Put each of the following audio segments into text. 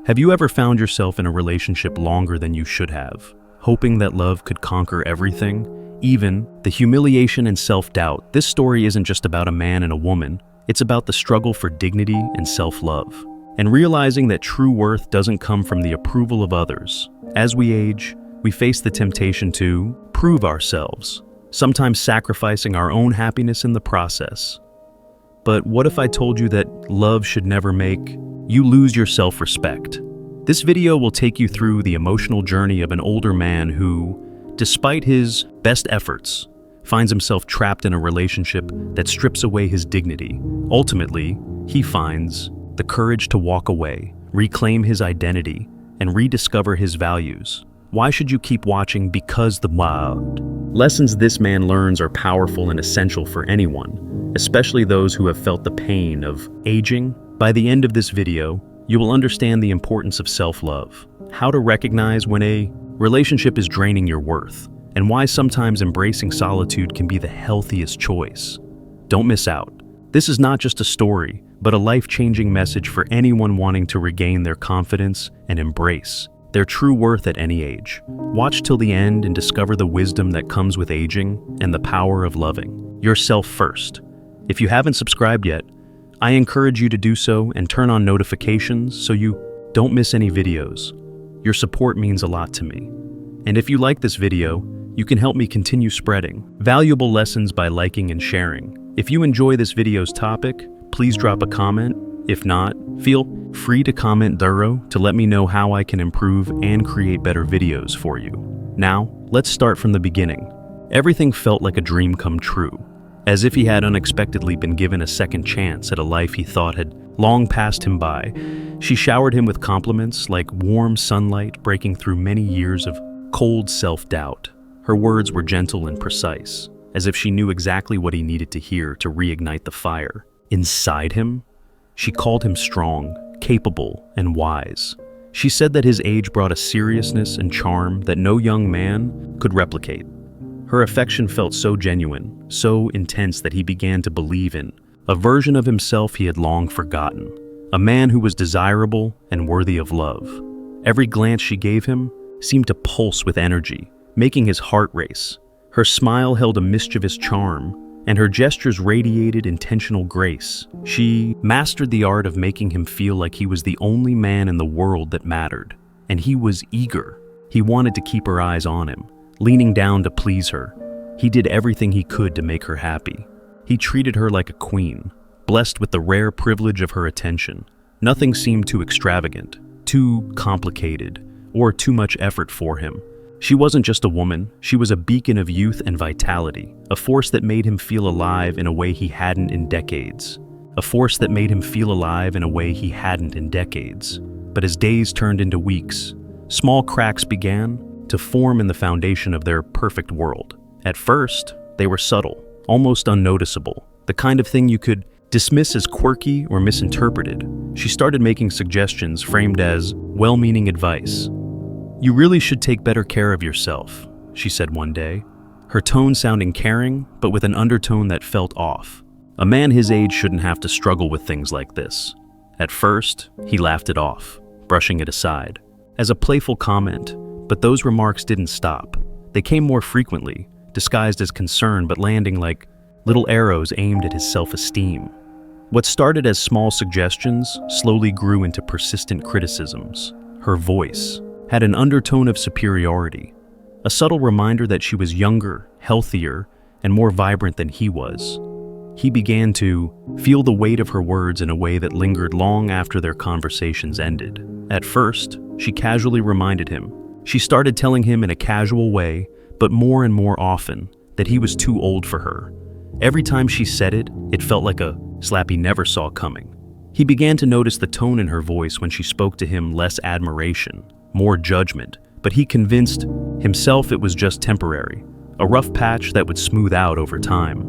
Have you ever found yourself in a relationship longer than you should have, hoping that love could conquer everything, even the humiliation and self-doubt? This story isn't just about a man and a woman, it's about the struggle for dignity and self-love, and realizing that true worth doesn't come from the approval of others. As we age, we face the temptation to prove ourselves, sometimes sacrificing our own happiness in the process. But what if I told you that love should never make you lose your self-respect? This video will take you through the emotional journey of an older man who, despite his best efforts, finds himself trapped in a relationship that strips away his dignity. Ultimately, he finds the courage to walk away, reclaim his identity, and rediscover his values. Why should you keep watching? Because the lessons this man learns are powerful and essential for anyone, especially those who have felt the pain of aging. By the end of this video, you will understand the importance of self-love, how to recognize when a relationship is draining your worth, and why sometimes embracing solitude can be the healthiest choice. Don't miss out. This is not just a story, but a life-changing message for anyone wanting to regain their confidence and embrace their true worth at any age. Watch till the end and discover the wisdom that comes with aging and the power of loving yourself first. If you haven't subscribed yet, I encourage you to do so and turn on notifications so you don't miss any videos. Your support means a lot to me. And if you like this video, you can help me continue spreading valuable lessons by liking and sharing. If you enjoy this video's topic, please drop a comment. If not, feel free to comment below to let me know how I can improve and create better videos for you. Now, let's start from the beginning. Everything felt like a dream come true, as if he had unexpectedly been given a second chance at a life he thought had long passed him by. She showered him with compliments like warm sunlight breaking through many years of cold self-doubt. Her words were gentle and precise, as if she knew exactly what he needed to hear to reignite the fire inside him. She called him strong, capable, and wise. She said that his age brought a seriousness and charm that no young man could replicate. Her affection felt so genuine, so intense that he began to believe in a version of himself he had long forgotten, a man who was desirable and worthy of love. Every glance she gave him seemed to pulse with energy, making his heart race. Her smile held a mischievous charm, and her gestures radiated intentional grace. She mastered the art of making him feel like he was the only man in the world that mattered, and he was eager. He wanted to keep her eyes on him, leaning down to please her. He did everything he could to make her happy. He treated her like a queen, blessed with the rare privilege of her attention. Nothing seemed too extravagant, too complicated, or too much effort for him. She wasn't just a woman, she was a beacon of youth and vitality, a force that made him feel alive in a way he hadn't in decades. A force that made him feel alive in a way he hadn't in decades. But as days turned into weeks, small cracks began to form in the foundation of their perfect world. At first, they were subtle, almost unnoticeable, the kind of thing you could dismiss as quirky or misinterpreted. She started making suggestions framed as well-meaning advice. "You really should take better care of yourself," she said one day, her tone sounding caring, but with an undertone that felt off. A man his age shouldn't have to struggle with things like this. At first, he laughed it off, brushing it aside, as a playful comment, but those remarks didn't stop. They came more frequently, disguised as concern but landing like little arrows aimed at his self-esteem. What started as small suggestions slowly grew into persistent criticisms. Her voice had an undertone of superiority, a subtle reminder that she was younger, healthier, and more vibrant than he was. He began to feel the weight of her words in a way that lingered long after their conversations ended. At first, she casually reminded him. She started telling him in a casual way, but more and more often, that he was too old for her. Every time she said it, it felt like a slap he never saw coming. He began to notice the tone in her voice when she spoke to him, less admiration, more judgment, but he convinced himself it was just temporary, a rough patch that would smooth out over time.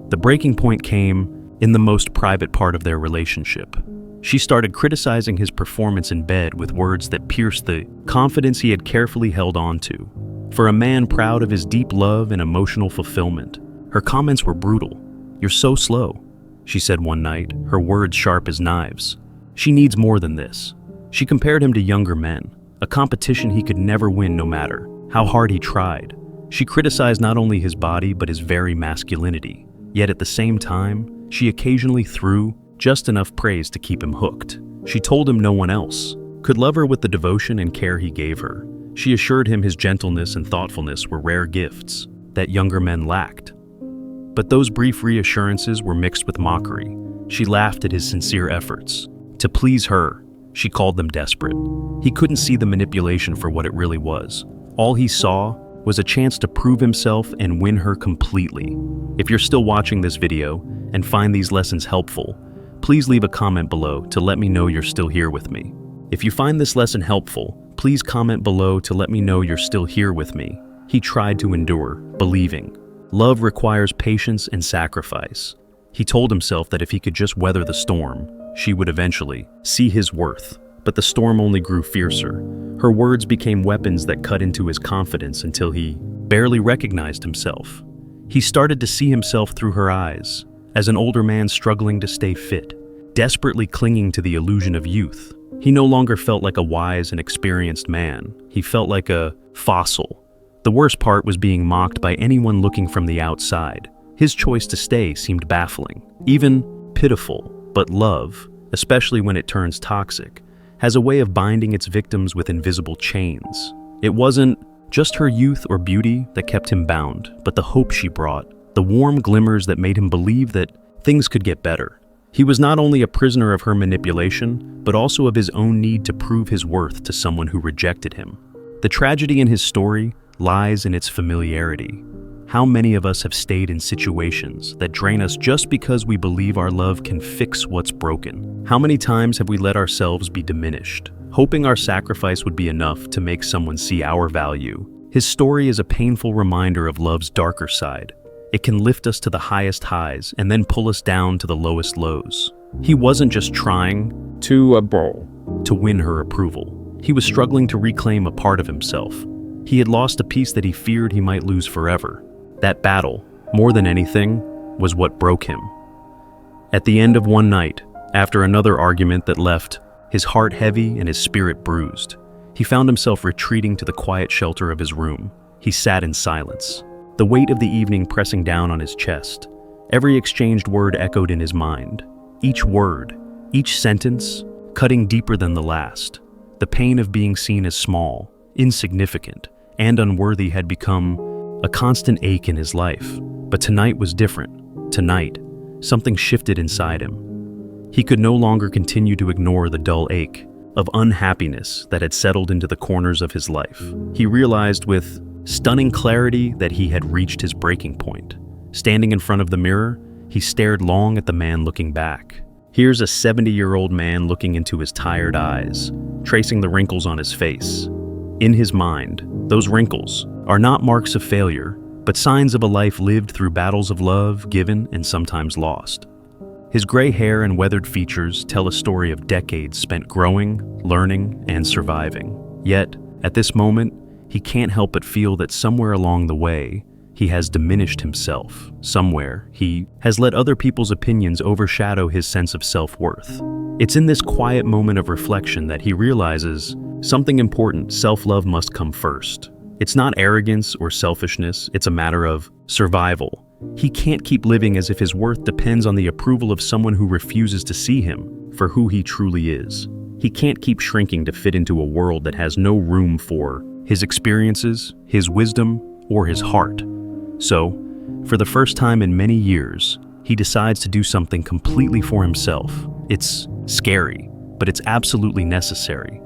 The breaking point came in the most private part of their relationship. She started criticizing his performance in bed with words that pierced the confidence he had carefully held on to. For a man proud of his deep love and emotional fulfillment, her comments were brutal. "You're so slow," she said one night, her words sharp as knives. "She needs more than this." She compared him to younger men, a competition he could never win no matter how hard he tried. She criticized not only his body but his very masculinity, yet at the same time, she occasionally threw just enough praise to keep him hooked. She told him no one else could love her with the devotion and care he gave her. She assured him his gentleness and thoughtfulness were rare gifts that younger men lacked. But those brief reassurances were mixed with mockery. She laughed at his sincere efforts. To please her, she called them desperate. He couldn't see the manipulation for what it really was. All he saw was a chance to prove himself and win her completely. If you're still watching this video and find these lessons helpful, please leave a comment below to let me know you're still here with me. If you find this lesson helpful, please comment below to let me know you're still here with me. He tried to endure, believing. Love requires patience and sacrifice. He told himself that if he could just weather the storm, she would eventually see his worth. But the storm only grew fiercer. Her words became weapons that cut into his confidence until he barely recognized himself. He started to see himself through her eyes, as an older man struggling to stay fit, desperately clinging to the illusion of youth. He no longer felt like a wise and experienced man. He felt like a fossil. The worst part was being mocked by anyone looking from the outside. His choice to stay seemed baffling, even pitiful. But love, especially when it turns toxic, has a way of binding its victims with invisible chains. It wasn't just her youth or beauty that kept him bound, but the hope she brought, the warm glimmers that made him believe that things could get better. He was not only a prisoner of her manipulation, but also of his own need to prove his worth to someone who rejected him. The tragedy in his story lies in its familiarity. How many of us have stayed in situations that drain us just because we believe our love can fix what's broken? How many times have we let ourselves be diminished, hoping our sacrifice would be enough to make someone see our value? His story is a painful reminder of love's darker side. It can lift us to the highest highs and then pull us down to the lowest lows. He wasn't just trying to win her approval. He was struggling to reclaim a part of himself. He had lost a piece that he feared he might lose forever. That battle, more than anything, was what broke him. At the end of one night, after another argument that left his heart heavy and his spirit bruised, he found himself retreating to the quiet shelter of his room. He sat in silence, the weight of the evening pressing down on his chest. Every exchanged word echoed in his mind. Each word, each sentence, cutting deeper than the last. The pain of being seen as small, insignificant, and unworthy had become a constant ache in his life. But tonight was different. Tonight, something shifted inside him. He could no longer continue to ignore the dull ache of unhappiness that had settled into the corners of his life. He realized with stunning clarity that he had reached his breaking point. Standing in front of the mirror, he stared long at the man looking back. Here's a 70-year-old man looking into his tired eyes, tracing the wrinkles on his face. In his mind, those wrinkles are not marks of failure, but signs of a life lived through battles of love, given and sometimes lost. His gray hair and weathered features tell a story of decades spent growing, learning, and surviving. Yet, at this moment, he can't help but feel that somewhere along the way, he has diminished himself. Somewhere, he has let other people's opinions overshadow his sense of self-worth. It's in this quiet moment of reflection that he realizes something important: self-love must come first. It's not arrogance or selfishness, it's a matter of survival. He can't keep living as if his worth depends on the approval of someone who refuses to see him for who he truly is. He can't keep shrinking to fit into a world that has no room for his experiences, his wisdom, or his heart. So, for the first time in many years, he decides to do something completely for himself. It's scary, but it's absolutely necessary.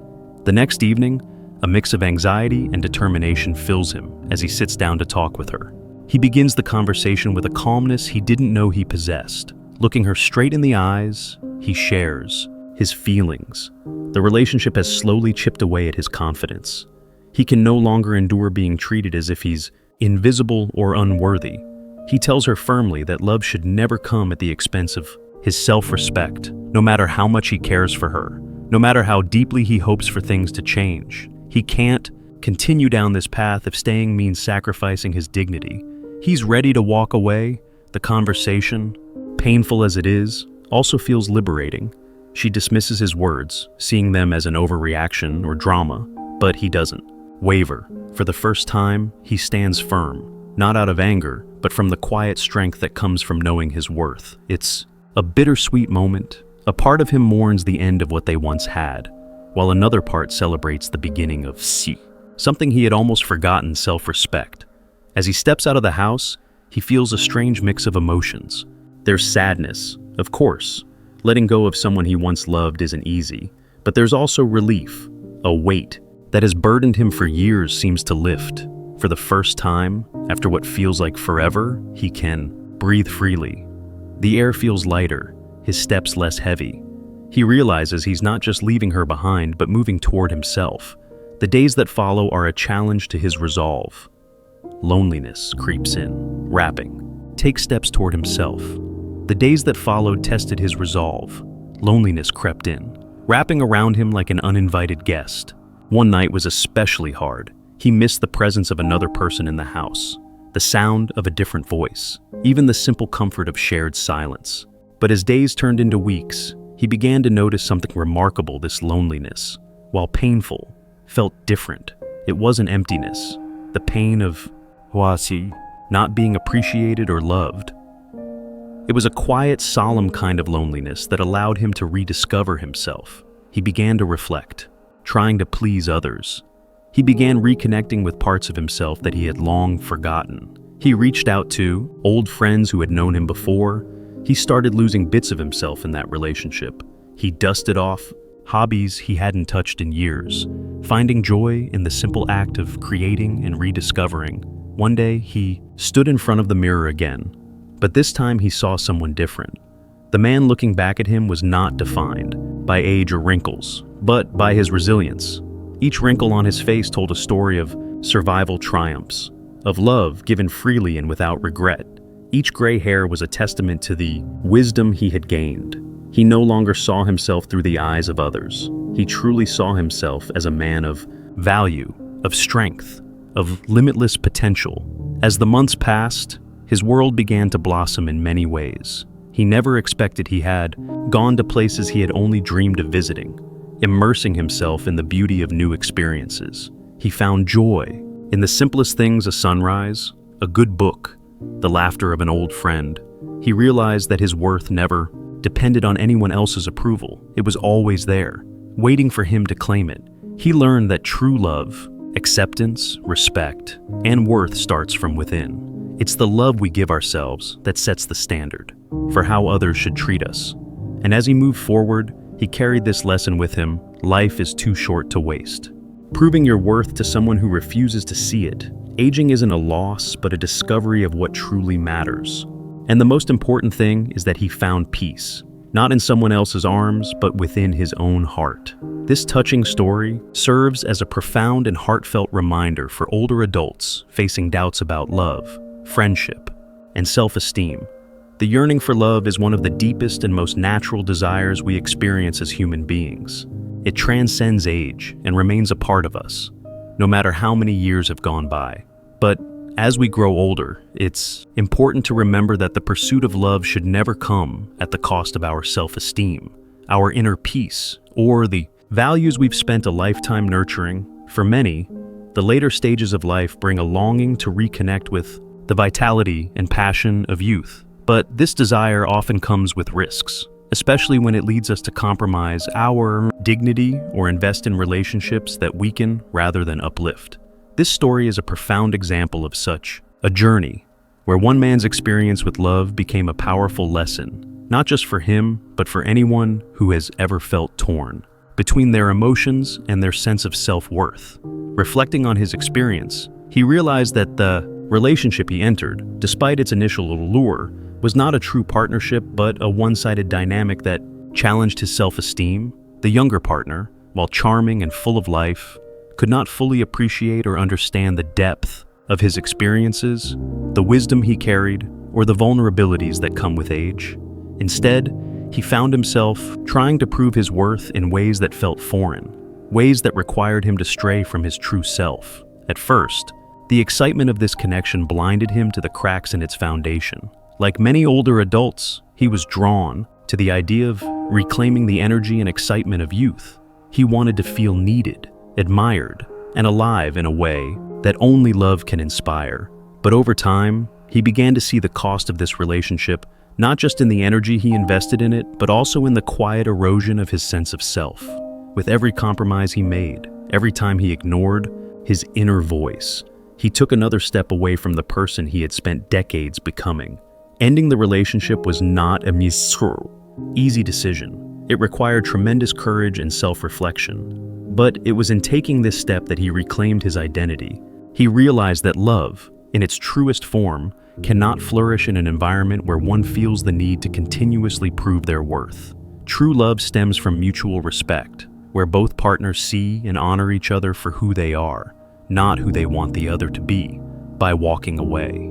The next evening, a mix of anxiety and determination fills him as he sits down to talk with her. He begins the conversation with a calmness he didn't know he possessed. Looking her straight in the eyes, he shares his feelings. The relationship has slowly chipped away at his confidence. He can no longer endure being treated as if he's invisible or unworthy. He tells her firmly that love should never come at the expense of his self-respect, no matter how much he cares for her, no matter how deeply he hopes for things to change. He can't continue down this path if staying means sacrificing his dignity. He's ready to walk away. The conversation, painful as it is, also feels liberating. She dismisses his words, seeing them as an overreaction or drama, but he doesn't waver. For the first time, he stands firm, not out of anger, but from the quiet strength that comes from knowing his worth. It's a bittersweet moment. A part of him mourns the end of what they once had, while another part celebrates the beginning of something he had almost forgotten: self-respect. As he steps out of the house, he feels a strange mix of emotions. There's sadness, of course. Letting go of someone he once loved isn't easy, but there's also relief. A weight that has burdened him for years seems to lift. For the first time, after what feels like forever, he can breathe freely. The air feels lighter, his steps less heavy. He realizes he's not just leaving her behind, but moving toward himself. The days that follow are a challenge to his resolve. Loneliness creeps in, rapping, "Take steps toward himself." The days that followed tested his resolve. Loneliness crept in, wrapping around him like an uninvited guest. One night was especially hard. He missed the presence of another person in the house, the sound of a different voice, even the simple comfort of shared silence. But as days turned into weeks, he began to notice something remarkable. This loneliness, while painful, felt different. It wasn't emptiness, the pain of not being appreciated or loved. It was a quiet, solemn kind of loneliness that allowed him to rediscover himself. He began to reflect, trying to please others. He began reconnecting with parts of himself that he had long forgotten. He reached out to old friends who had known him before. He started losing bits of himself in that relationship. He dusted off hobbies he hadn't touched in years, finding joy in the simple act of creating and rediscovering. One day, he stood in front of the mirror again, but this time he saw someone different. The man looking back at him was not defined by age or wrinkles, but by his resilience. Each wrinkle on his face told a story of survival triumphs, of love given freely and without regret. Each gray hair was a testament to the wisdom he had gained. He no longer saw himself through the eyes of others. He truly saw himself as a man of value, of strength, of limitless potential. As the months passed, his world began to blossom in many ways. He never expected he had gone to places he had only dreamed of visiting, immersing himself in the beauty of new experiences. He found joy in the simplest things: a sunrise, a good book, the laughter of an old friend. He realized that his worth never depended on anyone else's approval. It was always there, waiting for him to claim it. He learned that true love, acceptance, respect, and worth starts from within. It's the love we give ourselves that sets the standard for how others should treat us. And as he moved forward, he carried this lesson with him: life is too short to waste. Proving your worth to someone who refuses to see it. Aging isn't a loss, but a discovery of what truly matters. And the most important thing is that he found peace, not in someone else's arms, but within his own heart. This touching story serves as a profound and heartfelt reminder for older adults facing doubts about love, friendship, and self-esteem. The yearning for love is one of the deepest and most natural desires we experience as human beings. It transcends age and remains a part of us, no matter how many years have gone by. But as we grow older, it's important to remember that the pursuit of love should never come at the cost of our self-esteem, our inner peace, or the values we've spent a lifetime nurturing. For many, the later stages of life bring a longing to reconnect with the vitality and passion of youth. But this desire often comes with risks, especially when it leads us to compromise our dignity or invest in relationships that weaken rather than uplift. This story is a profound example of such a journey, where one man's experience with love became a powerful lesson, not just for him, but for anyone who has ever felt torn between their emotions and their sense of self-worth. Reflecting on his experience, he realized that the relationship he entered, despite its initial allure, was not a true partnership, but a one-sided dynamic that challenged his self-esteem. The younger partner, while charming and full of life, could not fully appreciate or understand the depth of his experiences, the wisdom he carried, or the vulnerabilities that come with age. Instead, he found himself trying to prove his worth in ways that felt foreign, ways that required him to stray from his true self. At first, the excitement of this connection blinded him to the cracks in its foundation. Like many older adults, he was drawn to the idea of reclaiming the energy and excitement of youth. He wanted to feel needed, admired, and alive in a way that only love can inspire. But over time, he began to see the cost of this relationship, not just in the energy he invested in it, but also in the quiet erosion of his sense of self. With every compromise he made, every time he ignored his inner voice, he took another step away from the person he had spent decades becoming. Ending the relationship was not an easy decision. It required tremendous courage and self-reflection. But it was in taking this step that he reclaimed his identity. He realized that love, in its truest form, cannot flourish in an environment where one feels the need to continuously prove their worth. True love stems from mutual respect, where both partners see and honor each other for who they are, not who they want the other to be, by walking away.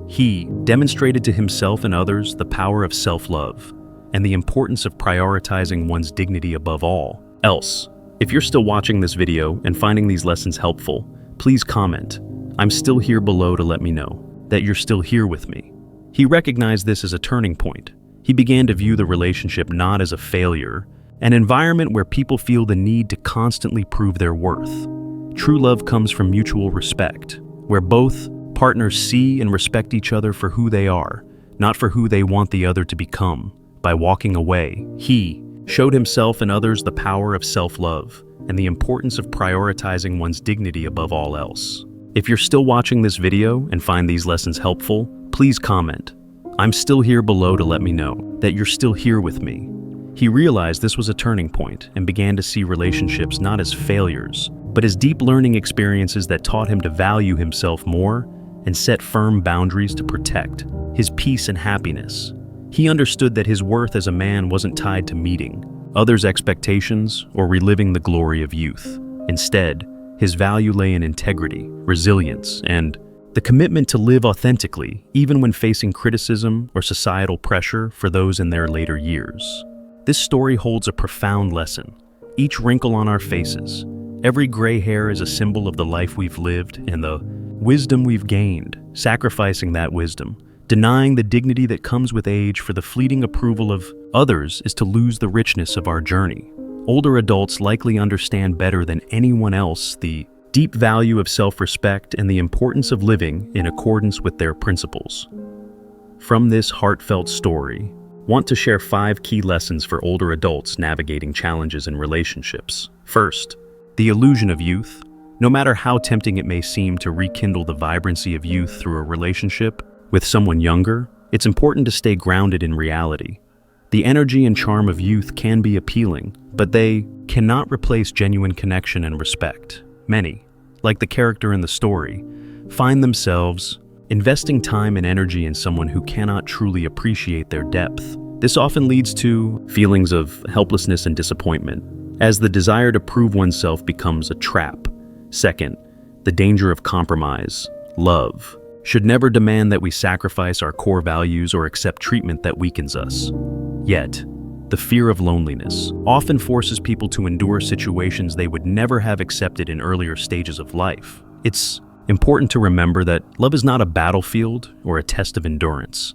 He demonstrated to himself and others the power of self-love and the importance of prioritizing one's dignity above all else. If you're still watching this video and finding these lessons helpful, please comment, "I'm still here" below to let me know that you're still here with me. He recognized this as a turning point. He began to view the relationship not as a failure, an environment where people feel the need to constantly prove their worth. True love comes from mutual respect, where both partners see and respect each other for who they are, not for who they want the other to become. By walking away, he showed himself and others the power of self-love and the importance of prioritizing one's dignity above all else. If you're still watching this video and find these lessons helpful, please comment, "I'm still here" below to let me know that you're still here with me. He realized this was a turning point and began to see relationships not as failures, but as deep learning experiences that taught him to value himself more and set firm boundaries to protect his peace and happiness. He understood that his worth as a man wasn't tied to meeting others' expectations or reliving the glory of youth. Instead, his value lay in integrity, resilience, and the commitment to live authentically, even when facing criticism or societal pressure for those in their later years. This story holds a profound lesson. Each wrinkle on our faces, every gray hair is a symbol of the life we've lived and the wisdom we've gained. Sacrificing that wisdom, denying the dignity that comes with age for the fleeting approval of others, is to lose the richness of our journey. Older adults likely understand better than anyone else the deep value of self-respect and the importance of living in accordance with their principles. From this heartfelt story, I want to share 5 key lessons for older adults navigating challenges in relationships. First, the illusion of youth. No matter how tempting it may seem to rekindle the vibrancy of youth through a relationship with someone younger, it's important to stay grounded in reality. The energy and charm of youth can be appealing, but they cannot replace genuine connection and respect. Many, like the character in the story, find themselves investing time and energy in someone who cannot truly appreciate their depth. This often leads to feelings of helplessness and disappointment, as the desire to prove oneself becomes a trap. Second, the danger of compromise. Love should never demand that we sacrifice our core values or accept treatment that weakens us. Yet, the fear of loneliness often forces people to endure situations they would never have accepted in earlier stages of life. It's important to remember that love is not a battlefield or a test of endurance,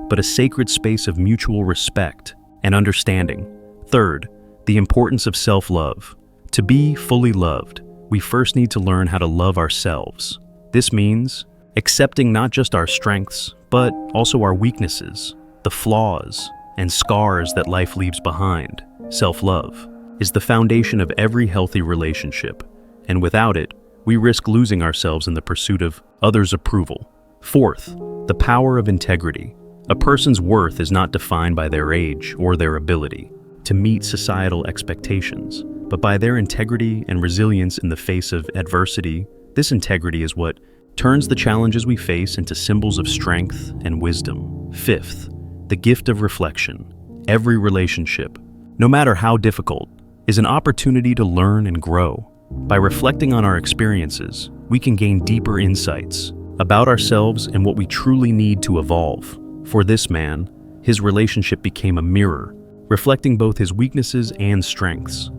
but a sacred space of mutual respect and understanding. Third, the importance of self-love. To be fully loved, we first need to learn how to love ourselves. This means accepting not just our strengths, but also our weaknesses, the flaws and scars that life leaves behind. Self-love is the foundation of every healthy relationship, and without it, we risk losing ourselves in the pursuit of others' approval. Fourth, the power of integrity. A person's worth is not defined by their age or their ability to meet societal expectations, but by their integrity and resilience in the face of adversity. This integrity is what turns the challenges we face into symbols of strength and wisdom. Fifth, the gift of reflection. Every relationship, no matter how difficult, is an opportunity to learn and grow. By reflecting on our experiences, we can gain deeper insights about ourselves and what we truly need to evolve. For this man, his relationship became a mirror, reflecting both his weaknesses and strengths.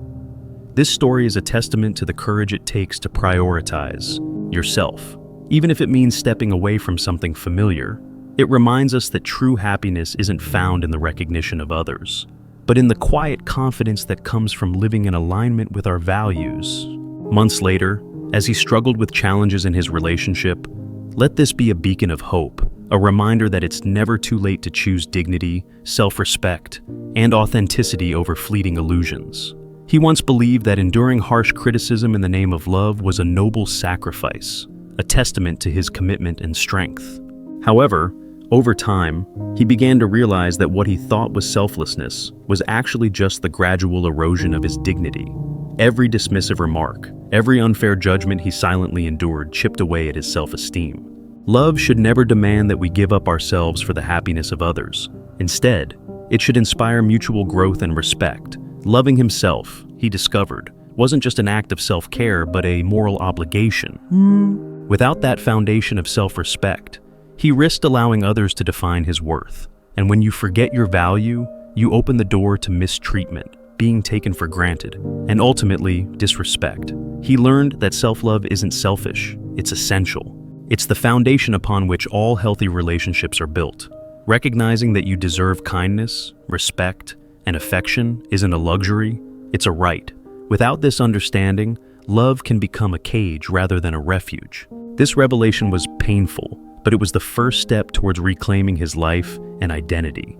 This story is a testament to the courage it takes to prioritize yourself. Even if it means stepping away from something familiar, it reminds us that true happiness isn't found in the recognition of others, but in the quiet confidence that comes from living in alignment with our values. Months later, as he struggled with challenges in his relationship, let this be a beacon of hope, a reminder that it's never too late to choose dignity, self-respect, and authenticity over fleeting illusions. He once believed that enduring harsh criticism in the name of love was a noble sacrifice, a testament to his commitment and strength. However, over time, he began to realize that what he thought was selflessness was actually just the gradual erosion of his dignity. Every dismissive remark, every unfair judgment he silently endured chipped away at his self-esteem. Love should never demand that we give up ourselves for the happiness of others. Instead, it should inspire mutual growth and respect. Loving himself, he discovered, wasn't just an act of self-care but a moral obligation. Without that foundation of self-respect, he risked allowing others to define his worth. And when you forget your value, you open the door to mistreatment, being taken for granted, and ultimately, disrespect. He learned that self-love isn't selfish, it's essential. It's the foundation upon which all healthy relationships are built. Recognizing that you deserve kindness, respect, and affection isn't a luxury, it's a right. Without this understanding, love can become a cage rather than a refuge. This revelation was painful, but it was the first step towards reclaiming his life and identity.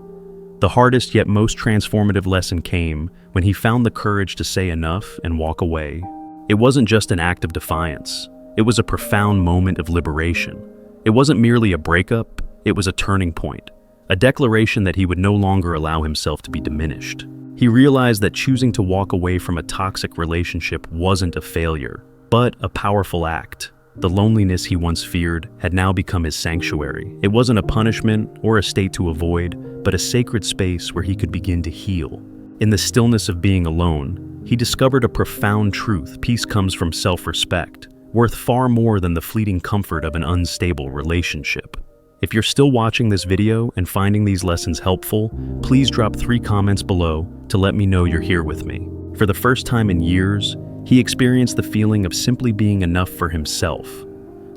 The hardest yet most transformative lesson came when he found the courage to say enough and walk away. It wasn't just an act of defiance. It was a profound moment of liberation. It wasn't merely a breakup, it was a turning point, a declaration that he would no longer allow himself to be diminished. He realized that choosing to walk away from a toxic relationship wasn't a failure, but a powerful act. The loneliness he once feared had now become his sanctuary. It wasn't a punishment or a state to avoid, but a sacred space where he could begin to heal. In the stillness of being alone, he discovered a profound truth: peace comes from self-respect, worth far more than the fleeting comfort of an unstable relationship. If you're still watching this video and finding these lessons helpful, please drop 3 comments below to let me know you're here with me. For the first time in years, he experienced the feeling of simply being enough for himself.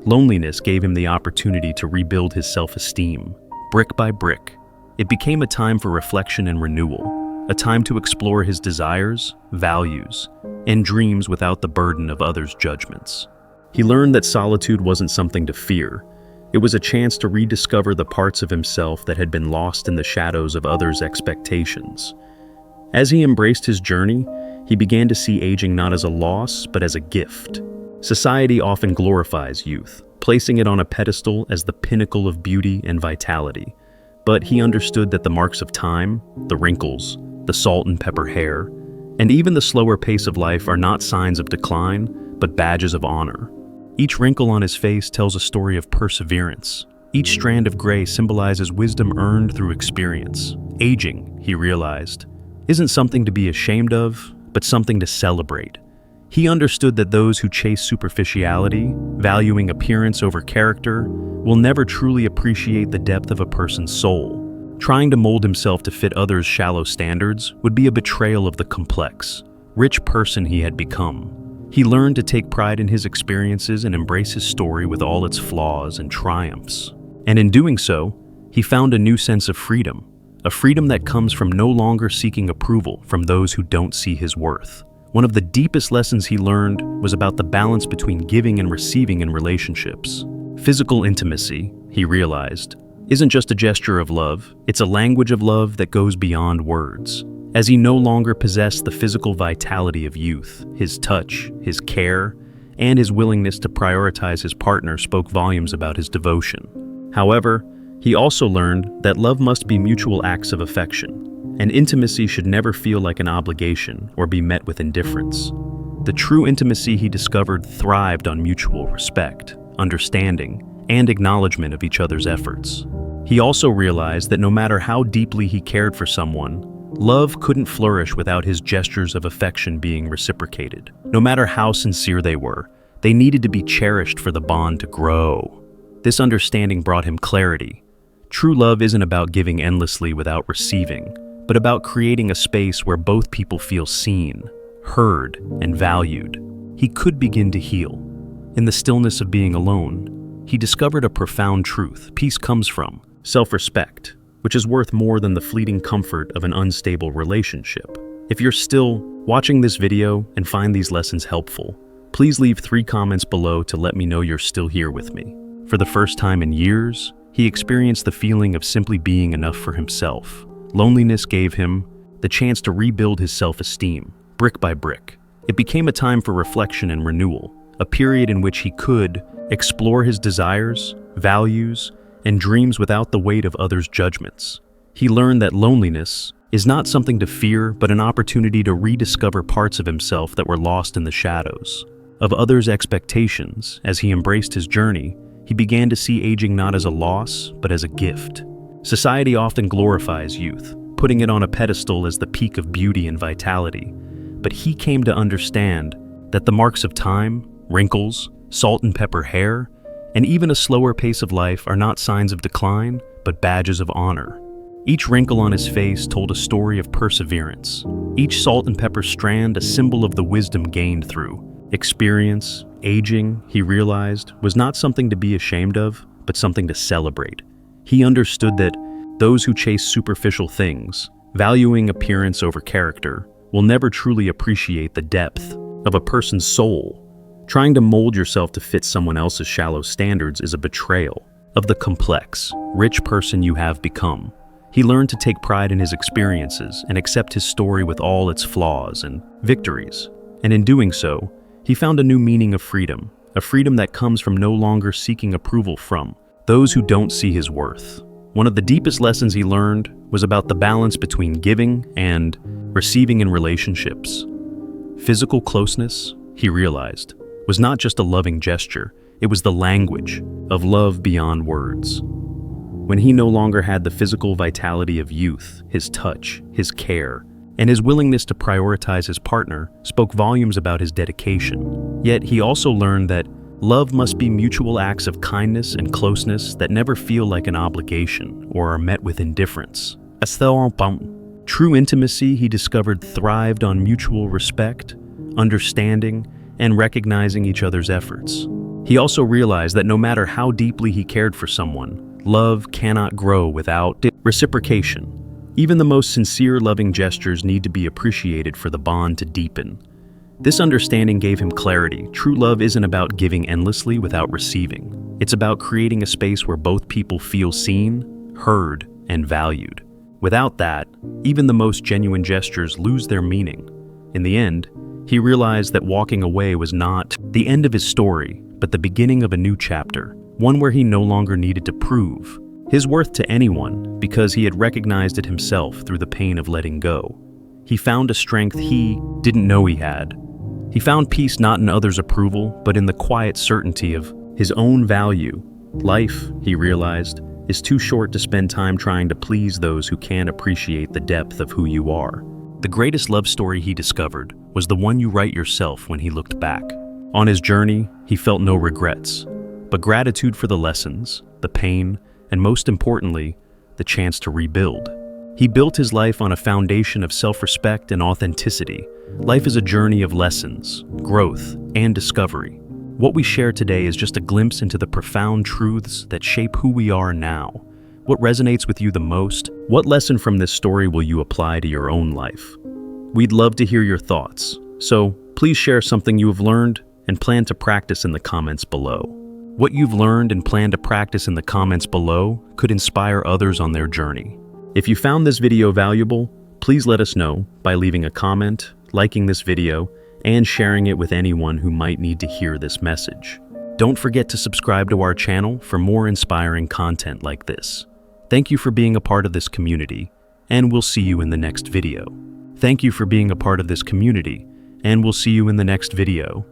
Loneliness gave him the opportunity to rebuild his self-esteem, brick by brick. It became a time for reflection and renewal, a time to explore his desires, values, and dreams without the burden of others' judgments. He learned that solitude wasn't something to fear. It was a chance to rediscover the parts of himself that had been lost in the shadows of others' expectations. As he embraced his journey, he began to see aging not as a loss, but as a gift. Society often glorifies youth, placing it on a pedestal as the pinnacle of beauty and vitality. But he understood that the marks of time, the wrinkles, the salt and pepper hair, and even the slower pace of life are not signs of decline, but badges of honor. Each wrinkle on his face tells a story of perseverance. Each strand of gray symbolizes wisdom earned through experience. Aging, he realized, isn't something to be ashamed of, but something to celebrate. He understood that those who chase superficiality, valuing appearance over character, will never truly appreciate the depth of a person's soul. Trying to mold himself to fit others' shallow standards would be a betrayal of the complex, rich person he had become. He learned to take pride in his experiences and embrace his story with all its flaws and triumphs. And in doing so, he found a new sense of freedom, a freedom that comes from no longer seeking approval from those who don't see his worth. One of the deepest lessons he learned was about the balance between giving and receiving in relationships. Physical intimacy, he realized, isn't just a gesture of love, it's a language of love that goes beyond words. As he no longer possessed the physical vitality of youth, his touch, his care, and his willingness to prioritize his partner spoke volumes about his devotion. However, he also learned that love must be mutual acts of affection, and intimacy should never feel like an obligation or be met with indifference. The true intimacy he discovered thrived on mutual respect, understanding, and acknowledgement of each other's efforts. He also realized that no matter how deeply he cared for someone, love couldn't flourish without his gestures of affection being reciprocated. No matter how sincere they were, they needed to be cherished for the bond to grow. This understanding brought him clarity. True love isn't about giving endlessly without receiving, but about creating a space where both people feel seen, heard, and valued. He could begin to heal. In the stillness of being alone, he discovered a profound truth. Peace comes from self-respect, which is worth more than the fleeting comfort of an unstable relationship. If you're still watching this video and find these lessons helpful, please leave 3 comments below to let me know you're still here with me. For the first time in years, he experienced the feeling of simply being enough for himself. Loneliness gave him the chance to rebuild his self-esteem, brick by brick. It became a time for reflection and renewal, a period in which he could explore his desires, values, and dreams without the weight of others' judgments. He learned that loneliness is not something to fear, but an opportunity to rediscover parts of himself that were lost in the shadows of others' expectations. As he embraced his journey, he began to see aging not as a loss, but as a gift. Society often glorifies youth, putting it on a pedestal as the peak of beauty and vitality. But he came to understand that the marks of time, wrinkles, salt and pepper hair, and even a slower pace of life are not signs of decline, but badges of honor. Each wrinkle on his face told a story of perseverance. Each salt and pepper strand a symbol of the wisdom gained through experience. Aging, he realized, was not something to be ashamed of, but something to celebrate. He understood that those who chase superficial things, valuing appearance over character, will never truly appreciate the depth of a person's soul. Trying to mold yourself to fit someone else's shallow standards is a betrayal of the complex, rich person you have become. He learned to take pride in his experiences and accept his story with all its flaws and victories. And in doing so, he found a new meaning of freedom, a freedom that comes from no longer seeking approval from those who don't see his worth. One of the deepest lessons he learned was about the balance between giving and receiving in relationships. Physical closeness, he realized, was not just a loving gesture, it was the language of love beyond words. When he no longer had the physical vitality of youth, his touch, his care, and his willingness to prioritize his partner spoke volumes about his dedication. Yet he also learned that love must be mutual acts of kindness and closeness that never feel like an obligation or are met with indifference. True intimacy, he discovered, thrived on mutual respect, understanding, and recognizing each other's efforts. He also realized that no matter how deeply he cared for someone, love cannot grow without reciprocation. Even the most sincere, loving gestures need to be appreciated for the bond to deepen. This understanding gave him clarity. True love isn't about giving endlessly without receiving. It's about creating a space where both people feel seen, heard, and valued. Without that, even the most genuine gestures lose their meaning. In the end, he realized that walking away was not the end of his story, but the beginning of a new chapter, one where he no longer needed to prove his worth to anyone because he had recognized it himself through the pain of letting go. He found a strength he didn't know he had. He found peace not in others' approval, but in the quiet certainty of his own value. Life, he realized, is too short to spend time trying to please those who can't appreciate the depth of who you are. The greatest love story he discovered was the one you write yourself. When he looked back on his journey, he felt no regrets, but gratitude for the lessons, the pain, and most importantly, the chance to rebuild. He built his life on a foundation of self-respect and authenticity. Life is a journey of lessons, growth, and discovery. What we share today is just a glimpse into the profound truths that shape who we are now. What resonates with you the most? What lesson from this story will you apply to your own life? We'd love to hear your thoughts, so please share something you have learned and plan to practice in the comments below. What you've learned and plan to practice in the comments below could inspire others on their journey. If you found this video valuable, please let us know by leaving a comment, liking this video, and sharing it with anyone who might need to hear this message. Don't forget to subscribe to our channel for more inspiring content like this. Thank you for being a part of this community, and we'll see you in the next video. Thank you for being a part of this community, and we'll see you in the next video.